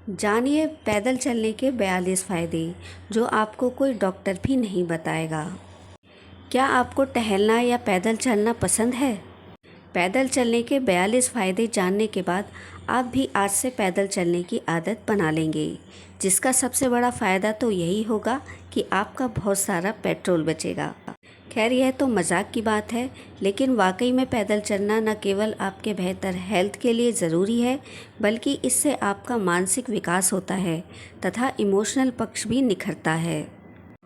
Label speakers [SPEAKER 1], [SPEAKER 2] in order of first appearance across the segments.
[SPEAKER 1] जानिए पैदल चलने के 42 फ़ायदे जो आपको कोई डॉक्टर भी नहीं बताएगा। क्या आपको टहलना या पैदल चलना पसंद है? पैदल चलने के 42 फ़ायदे जानने के बाद आप भी आज से पैदल चलने की आदत बना लेंगे, जिसका सबसे बड़ा फ़ायदा तो यही होगा कि आपका बहुत सारा पेट्रोल बचेगा। खैर यह तो मजाक की बात है, लेकिन वाकई में पैदल चलना न केवल आपके बेहतर हेल्थ के लिए ज़रूरी है, बल्कि इससे आपका मानसिक विकास होता है तथा इमोशनल पक्ष भी निखरता है।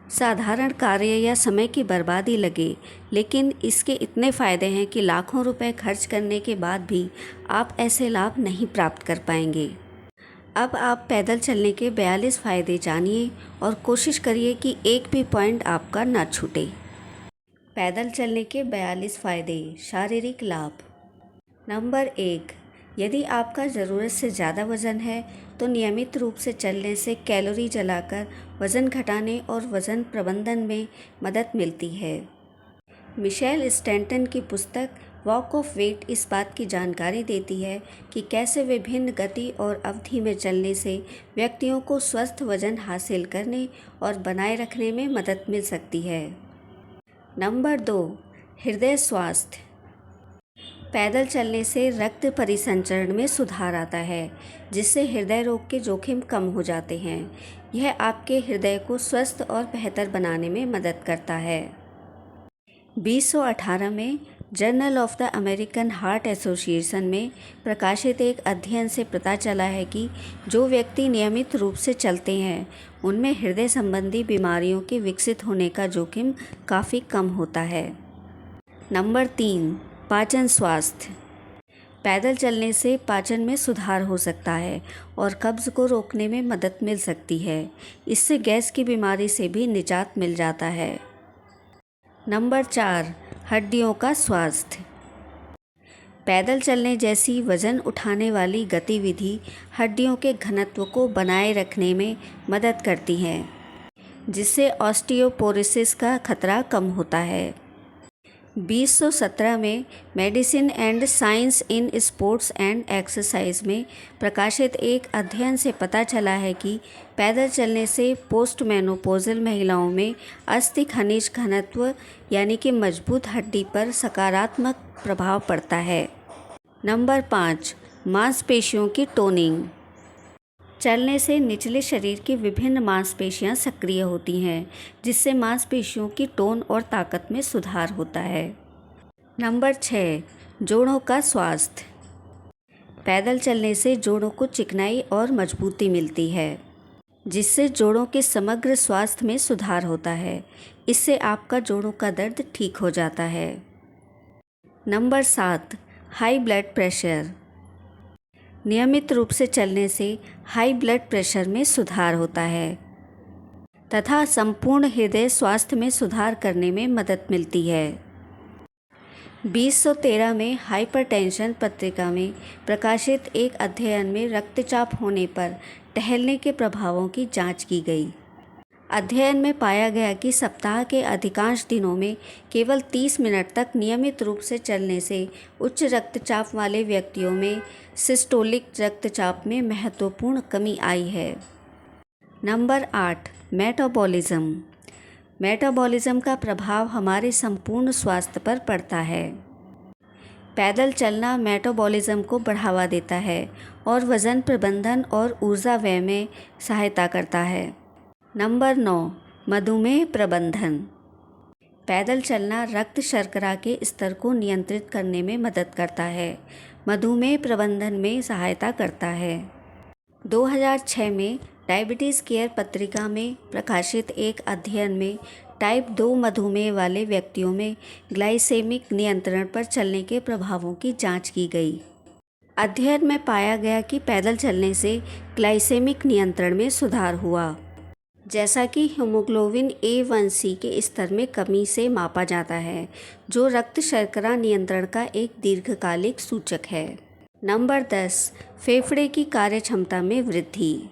[SPEAKER 1] साधारण कार्य या समय की बर्बादी लगे, लेकिन इसके इतने फ़ायदे हैं कि लाखों रुपए खर्च करने के बाद भी आप ऐसे लाभ नहीं प्राप्त कर पाएंगे। अब आप पैदल चलने के 42 फ़ायदे जानिए और कोशिश करिए कि एक भी पॉइंट आपका ना छूटे। पैदल चलने के 42 फ़ायदे। शारीरिक लाभ। नंबर 1, यदि आपका ज़रूरत से ज़्यादा वज़न है तो नियमित रूप से चलने से कैलोरी जलाकर वज़न घटाने और वज़न प्रबंधन में मदद मिलती है। मिशेल स्टैंटन की पुस्तक वॉक ऑफ वेट इस बात की जानकारी देती है कि कैसे विभिन्न गति और अवधि में चलने से व्यक्तियों को स्वस्थ वज़न हासिल करने और बनाए रखने में मदद मिल सकती है। नंबर 2, हृदय स्वास्थ्य। पैदल चलने से रक्त परिसंचरण में सुधार आता है, जिससे हृदय रोग के जोखिम कम हो जाते हैं। यह आपके हृदय को स्वस्थ और बेहतर बनाने में मदद करता है। 2018 में journal of the American heart association में प्रकाशित एक अध्ययन से पता चला है कि जो व्यक्ति नियमित रूप से चलते हैं उनमें हृदय संबंधी बीमारियों के विकसित होने का जोखिम काफ़ी कम होता है। नंबर 3, पाचन स्वास्थ्य। पैदल चलने से पाचन में सुधार हो सकता है और कब्ज़ को रोकने में मदद मिल सकती है। इससे गैस की बीमारी से भी निजात मिल जाता है। नंबर 4, हड्डियों का स्वास्थ्य। पैदल चलने जैसी वज़न उठाने वाली गतिविधि हड्डियों के घनत्व को बनाए रखने में मदद करती है, जिससे ऑस्टियोपोरोसिस का खतरा कम होता है। 2017 में medicine and science in sports and exercise में प्रकाशित एक अध्ययन से पता चला है कि पैदल चलने से पोस्ट मेनोपॉजल महिलाओं में अस्थि खनिज घनत्व यानी कि मजबूत हड्डी पर सकारात्मक प्रभाव पड़ता है। नंबर 5, मांसपेशियों की टोनिंग। चलने से निचले शरीर की विभिन्न मांसपेशियां सक्रिय होती हैं, जिससे मांसपेशियों की टोन और ताकत में सुधार होता है। नंबर 6, जोड़ों का स्वास्थ्य। पैदल चलने से जोड़ों को चिकनाई और मजबूती मिलती है, जिससे जोड़ों के समग्र स्वास्थ्य में सुधार होता है। इससे आपका जोड़ों का दर्द ठीक हो जाता है। Number 7, high blood pressure. नियमित रूप से चलने से हाई ब्लड प्रेशर में सुधार होता है तथा संपूर्ण हृदय स्वास्थ्य में सुधार करने में मदद मिलती है। 2013 में हाइपरटेंशन पत्रिका में प्रकाशित एक अध्ययन में रक्तचाप होने पर टहलने के प्रभावों की जांच की गई। अध्ययन में पाया गया कि सप्ताह के अधिकांश दिनों में केवल 30 मिनट तक नियमित रूप से चलने से उच्च रक्तचाप वाले व्यक्तियों में सिस्टोलिक रक्तचाप में महत्वपूर्ण कमी आई है। Number 8, metabolism. मेटाबॉलिज्म का प्रभाव हमारे संपूर्ण स्वास्थ्य पर पड़ता है। पैदल चलना मेटाबॉलिज्म को बढ़ावा देता है और वज़न प्रबंधन और ऊर्जा व्यय में सहायता करता है। नंबर 9, मधुमेह प्रबंधन। पैदल चलना रक्त शर्करा के स्तर को नियंत्रित करने में मदद करता है, मधुमेह प्रबंधन में सहायता करता है। 2006 में डायबिटीज़ केयर पत्रिका में प्रकाशित एक अध्ययन में टाइप 2 मधुमेह वाले व्यक्तियों में ग्लाइसेमिक नियंत्रण पर चलने के प्रभावों की जांच की गई। अध्ययन में पाया गया कि पैदल चलने से ग्लाइसेमिक नियंत्रण में सुधार हुआ, जैसा कि हीमोग्लोबिन A1C के स्तर में कमी से मापा जाता है, जो रक्त शर्करा नियंत्रण का एक दीर्घकालिक सूचक है। नंबर 10, फेफड़े की कार्यक्षमता में वृद्धि।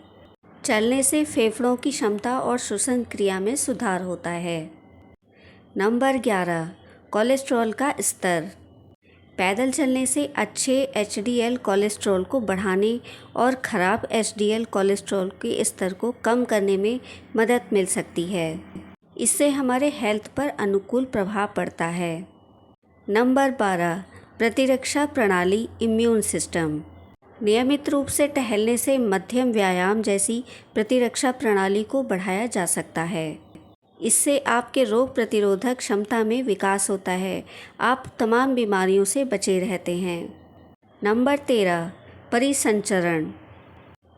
[SPEAKER 1] चलने से फेफड़ों की क्षमता और श्वसन क्रिया में सुधार होता है। नंबर 11, कोलेस्ट्रॉल का स्तर। पैदल चलने से अच्छे एचडीएल कोलेस्ट्रॉल को बढ़ाने और ख़राब एचडीएल कोलेस्ट्रॉल के स्तर को कम करने में मदद मिल सकती है। इससे हमारे हेल्थ पर अनुकूल प्रभाव पड़ता है। नंबर 12, प्रतिरक्षा प्रणाली, इम्यून सिस्टम। नियमित रूप से टहलने से मध्यम व्यायाम जैसी प्रतिरक्षा प्रणाली को बढ़ाया जा सकता है। इससे आपके रोग प्रतिरोधक क्षमता में विकास होता है। आप तमाम बीमारियों से बचे रहते हैं। नंबर 13, परिसंचरण।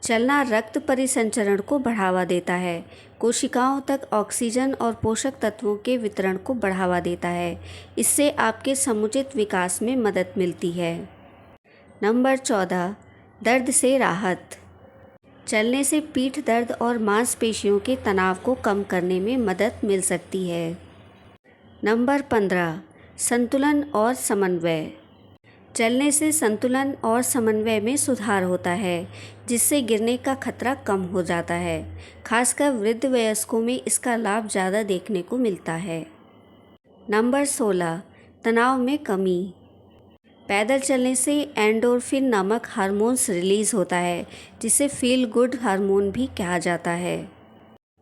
[SPEAKER 1] चलना रक्त परिसंचरण को बढ़ावा देता है, कोशिकाओं तक ऑक्सीजन और पोषक तत्वों के वितरण को बढ़ावा देता है। इससे आपके समुचित विकास में मदद मिलती है। नंबर 14, दर्द से राहत। चलने से पीठ दर्द और मांसपेशियों के तनाव को कम करने में मदद मिल सकती है। नंबर 15, संतुलन और समन्वय। चलने से संतुलन और समन्वय में सुधार होता है, जिससे गिरने का खतरा कम हो जाता है। खासकर वृद्ध वयस्कों में इसका लाभ ज़्यादा देखने को मिलता है। नंबर 16, तनाव में कमी। पैदल चलने से एंडोर्फिन नामक हार्मोन्स रिलीज़ होता है, जिसे फील गुड हार्मोन भी कहा जाता है।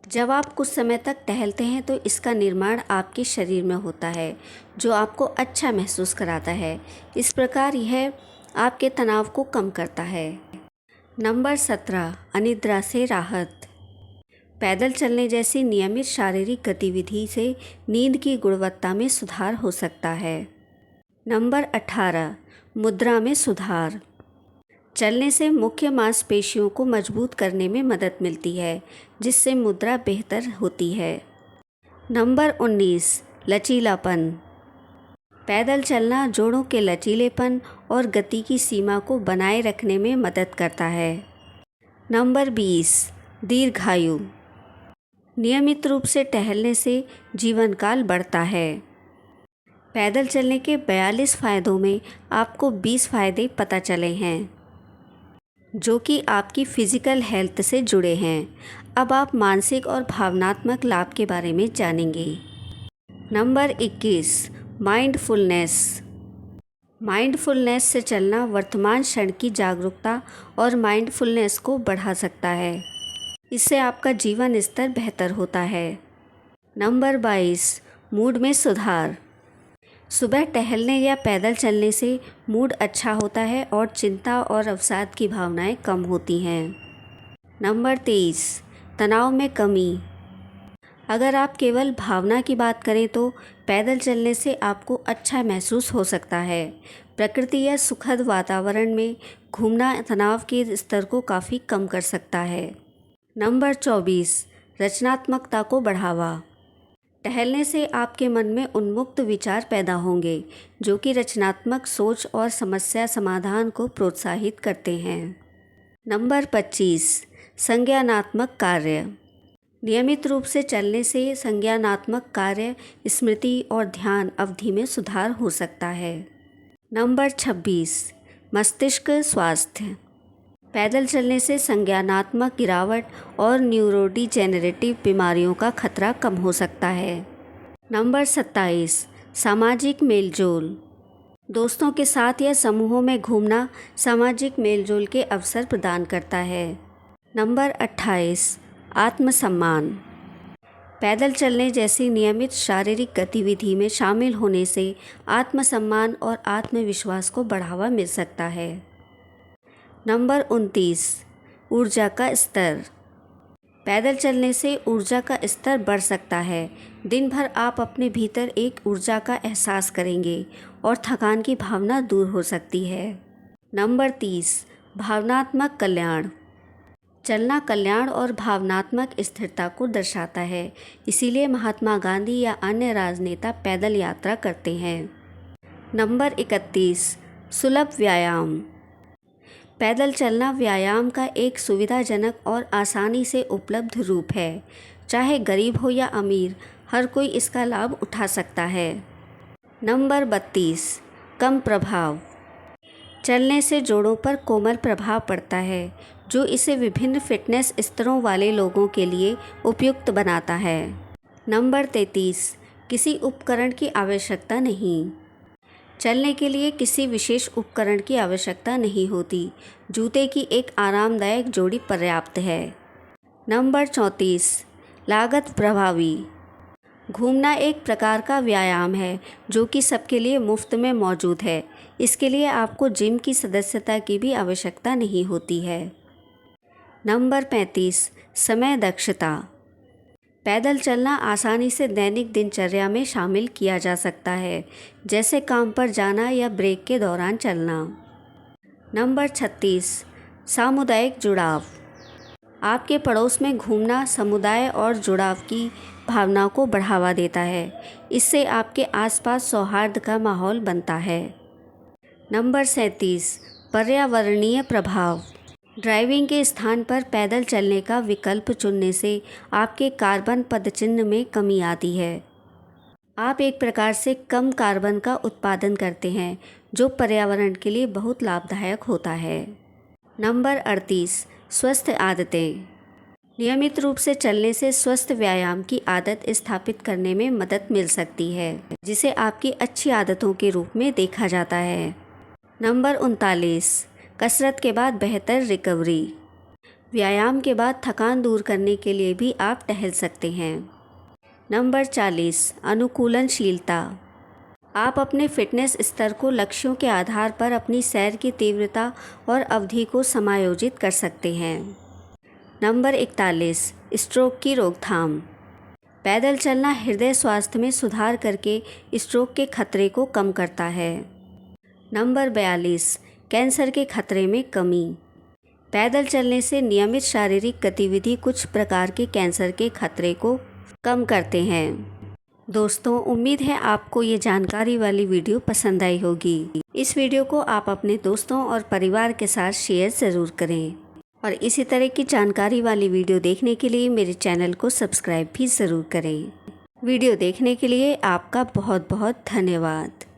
[SPEAKER 1] जब आप कुछ समय तक टहलते हैं तो इसका निर्माण आपके शरीर में होता है, जो आपको अच्छा महसूस कराता है। इस प्रकार यह आपके तनाव को कम करता है। नंबर 17, अनिद्रा से राहत। पैदल चलने जैसी नियमित शारीरिक गतिविधि से नींद की गुणवत्ता में सुधार हो सकता है। नंबर 18, मुद्रा में सुधार। चलने से मुख्य मांसपेशियों को मजबूत करने में मदद मिलती है, जिससे मुद्रा बेहतर होती है। नंबर 19, लचीलापन। पैदल चलना जोड़ों के लचीलेपन और गति की सीमा को बनाए रखने में मदद करता है। नंबर 20, दीर्घायु। नियमित रूप से टहलने से जीवन काल बढ़ता है। पैदल चलने के 42 फ़ायदों में आपको 20 फ़ायदे पता चले हैं, जो कि आपकी फ़िज़िकल हेल्थ से जुड़े हैं। अब आप मानसिक और भावनात्मक लाभ के बारे में जानेंगे। Number 21, mindfulness. माइंडफुलनेस से चलना वर्तमान क्षण की जागरूकता और माइंडफुलनेस को बढ़ा सकता है। इससे आपका जीवन स्तर बेहतर होता है। नंबर 22, मूड में सुधार। सुबह टहलने या पैदल चलने से मूड अच्छा होता है और चिंता और अवसाद की भावनाएं कम होती हैं। नंबर 23, तनाव में कमी। अगर आप केवल भावना की बात करें तो पैदल चलने से आपको अच्छा महसूस हो सकता है। प्रकृति या सुखद वातावरण में घूमना तनाव के स्तर को काफ़ी कम कर सकता है। नंबर 24, रचनात्मकता को बढ़ावा। टहलने से आपके मन में उन्मुक्त विचार पैदा होंगे, जो कि रचनात्मक सोच और समस्या समाधान को प्रोत्साहित करते हैं। नंबर 25, संज्ञानात्मक कार्य। नियमित रूप से चलने से संज्ञानात्मक कार्य, स्मृति और ध्यान अवधि में सुधार हो सकता है। नंबर 26, मस्तिष्क स्वास्थ्य। पैदल चलने से संज्ञानात्मक गिरावट और न्यूरोडिजेनरेटिव बीमारियों का खतरा कम हो सकता है। नंबर 27, सामाजिक मेलजोल। दोस्तों के साथ या समूहों में घूमना सामाजिक मेलजोल के अवसर प्रदान करता है। नंबर 28, आत्मसम्मान। पैदल चलने जैसी नियमित शारीरिक गतिविधि में शामिल होने से आत्मसम्मान और आत्मविश्वास को बढ़ावा मिल सकता है। नंबर 29, ऊर्जा का स्तर। पैदल चलने से ऊर्जा का स्तर बढ़ सकता है। दिन भर आप अपने भीतर एक ऊर्जा का एहसास करेंगे और थकान की भावना दूर हो सकती है। नंबर 30, भावनात्मक कल्याण। चलना कल्याण और भावनात्मक स्थिरता को दर्शाता है, इसीलिए महात्मा गांधी या अन्य राजनेता पैदल यात्रा करते हैं। नंबर 31, सुलभ व्यायाम। पैदल चलना व्यायाम का एक सुविधाजनक और आसानी से उपलब्ध रूप है। चाहे गरीब हो या अमीर, हर कोई इसका लाभ उठा सकता है। नंबर 32, कम प्रभाव। चलने से जोड़ों पर कोमल प्रभाव पड़ता है, जो इसे विभिन्न फिटनेस स्तरों वाले लोगों के लिए उपयुक्त बनाता है। नंबर 33, किसी उपकरण की आवश्यकता नहीं। चलने के लिए किसी विशेष उपकरण की आवश्यकता नहीं होती। जूते की एक आरामदायक जोड़ी पर्याप्त है। नंबर 34, लागत प्रभावी। घूमना एक प्रकार का व्यायाम है जो कि सबके लिए मुफ्त में मौजूद है। इसके लिए आपको जिम की सदस्यता की भी आवश्यकता नहीं होती है। नंबर 35, समय दक्षता। पैदल चलना आसानी से दैनिक दिनचर्या में शामिल किया जा सकता है, जैसे काम पर जाना या ब्रेक के दौरान चलना। नंबर 36, सामुदायिक जुड़ाव। आपके पड़ोस में घूमना समुदाय और जुड़ाव की भावना को बढ़ावा देता है। इससे आपके आसपास सौहार्द का माहौल बनता है। नंबर 37, पर्यावरणीय प्रभाव। ड्राइविंग के स्थान पर पैदल चलने का विकल्प चुनने से आपके कार्बन पदचिह्न में कमी आती है। आप एक प्रकार से कम कार्बन का उत्पादन करते हैं, जो पर्यावरण के लिए बहुत लाभदायक होता है। नंबर 38, स्वस्थ आदतें। नियमित रूप से चलने से स्वस्थ व्यायाम की आदत स्थापित करने में मदद मिल सकती है, जिसे आपकी अच्छी आदतों के रूप में देखा जाता है। नंबर 39, कसरत के बाद बेहतर रिकवरी। व्यायाम के बाद थकान दूर करने के लिए भी आप टहल सकते हैं। नंबर 40, अनुकूलनशीलता। आप अपने फिटनेस स्तर को लक्ष्यों के आधार पर अपनी सैर की तीव्रता और अवधि को समायोजित कर सकते हैं। नंबर 41, स्ट्रोक की रोकथाम। पैदल चलना हृदय स्वास्थ्य में सुधार करके स्ट्रोक के खतरे को कम करता है। नंबर 42, कैंसर के खतरे में कमी। पैदल चलने से नियमित शारीरिक गतिविधि कुछ प्रकार के कैंसर के खतरे को कम करते हैं। दोस्तों, उम्मीद है आपको ये जानकारी वाली वीडियो पसंद आई होगी। इस वीडियो को आप अपने दोस्तों और परिवार के साथ शेयर ज़रूर करें और इसी तरह की जानकारी वाली वीडियो देखने के लिए मेरे चैनल को सब्सक्राइब भी ज़रूर करें। वीडियो देखने के लिए आपका बहुत बहुत धन्यवाद।